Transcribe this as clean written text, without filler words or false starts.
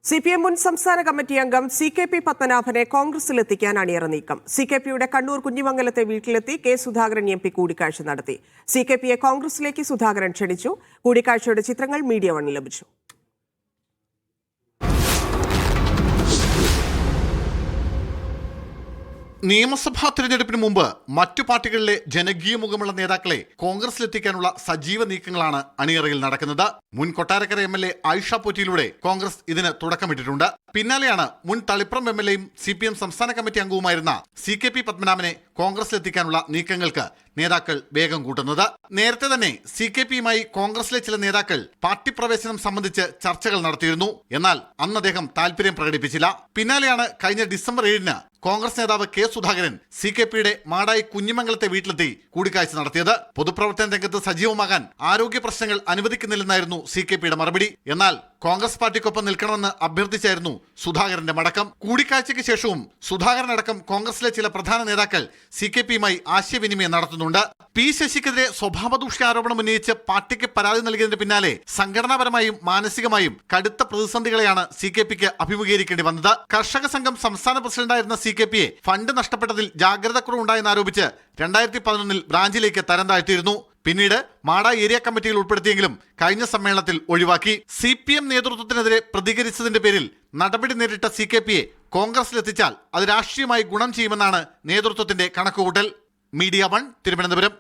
CPM മുൻ സംസ്ഥാന committee അംഗം CKP പത്മനാഭനെ കോൺഗ്രസിലെത്തിക്കാൻ അണിയറ നീക്കം. CKPയുടെ കണ്ണൂർ കുഞ്ഞിമംഗലത്തെ വീട്ടിലെത്തി കെ സുധാകരൻ MP കൂടിക്കാഴ്ച നടത്തി. CKPയെ കോൺഗ്രസിലേക്ക് സുധാകരൻ ക്ഷണിച്ചു. കൂടിക്കാഴ്ചയുടെ ചിത്രങ്ങൾ മീഡിയ വണ്ണിൽ ലഭിച്ചു. നിയമസഭാ തിരഞ്ഞെടുപ്പിന് മുമ്പ് മറ്റു പാർട്ടികളിലെ ജനകീയ മുഖമുള്ള നേതാക്കളെ കോൺഗ്രസിലെത്തിക്കാനുള്ള സജീവ നീക്കങ്ങളാണ് അണിയറയിൽ നടക്കുന്നത്. മുൻ കൊട്ടാരക്കര MLA ആയിഷ പോറ്റിയിലൂടെ കോൺഗ്രസ് ഇതിന് തുടക്കമിട്ടിട്ടുണ്ട്. പിന്നാലെയാണ് മുൻ തളിപ്പറം MLAയും CPM സംസ്ഥാന കമ്മിറ്റി അംഗവുമായിരുന്ന CKP പത്മനാഭനെ കോൺഗ്രസിലെത്തിക്കാനുള്ള നീക്കങ്ങൾക്ക് നേതാക്കൾ വേഗം കൂട്ടുന്നത്. നേരത്തെ തന്നെ CKPയുമായി കോൺഗ്രസിലെ ചില നേതാക്കൾ പാർട്ടി പ്രവേശനം സംബന്ധിച്ച് ചർച്ചകൾ നടത്തിയിരുന്നു. എന്നാൽ അന്ന് അദ്ദേഹം താല്പര്യം പ്രകടിപ്പിച്ചില്ല. പിന്നാലെയാണ് കഴിഞ്ഞ ഡിസംബർ 7-ന് കോൺഗ്രസ് നേതാവ് കെ സുധാകരൻ CKPയുടെ മാടായി കുഞ്ഞിമംഗലത്തെ വീട്ടിലെത്തി കൂടിക്കാഴ്ച നടത്തിയത്. പൊതുപ്രവർത്തന രംഗത്ത് സജീവമാകാൻ ആരോഗ്യ പ്രശ്നങ്ങൾ അനുവദിക്കുന്നില്ലെന്നായിരുന്നു CKPയുടെ മറുപടി. എന്നാൽ കോൺഗ്രസ് പാർട്ടിക്കൊപ്പം നിൽക്കണമെന്ന് അഭ്യർത്ഥിച്ചായിരുന്നു സുധാകരന്റെ മടക്കം. കൂടിക്കാഴ്ചയ്ക്ക് ശേഷവും സുധാകരൻ അടക്കം കോൺഗ്രസിലെ ചില പ്രധാന നേതാക്കൾ CKPയുമായി ആശയവിനിമയം നടത്തുന്നുണ്ട്. പി ശശിക്കെതിരെ സ്വഭാവദൂഷ്യ ആരോപണം ഉന്നയിച്ച് പാർട്ടിക്ക് പരാതി നൽകിയതിന് പിന്നാലെ സംഘടനാപരമായും മാനസികമായും കടുത്ത പ്രതിസന്ധികളെയാണ് CKPക്ക് അഭിമുഖീകരിക്കേണ്ടി വന്നത്. കർഷക സംഘം സംസ്ഥാന പ്രസിഡന്റായിരുന്ന CKPയെ ഫണ്ട് നഷ്ടപ്പെട്ടതിൽ ജാഗ്രതക്കുറവുണ്ടായെന്നാരോപിച്ച് 2011-ൽ ബ്രാഞ്ചിലേക്ക് തരം താഴ്ത്തിയിരുന്നു. പിന്നീട് മാട ഏരിയ കമ്മിറ്റിയിൽ ഉൾപ്പെടുത്തിയെങ്കിലും കഴിഞ്ഞ സമ്മേളനത്തിൽ ഒഴിവാക്കി. CPM നേതൃത്വത്തിനെതിരെ പ്രതികരിച്ചതിന്റെ പേരിൽ നടപടി നേരിട്ട CKPയെ കോൺഗ്രസിലെത്തിച്ചാൽ അത് രാഷ്ട്രീയമായി ഗുണം ചെയ്യുമെന്നാണ് നേതൃത്വത്തിന്റെ കണക്കുകൂട്ടൽ. മീഡിയ 1 തിരുവനന്തപുരം.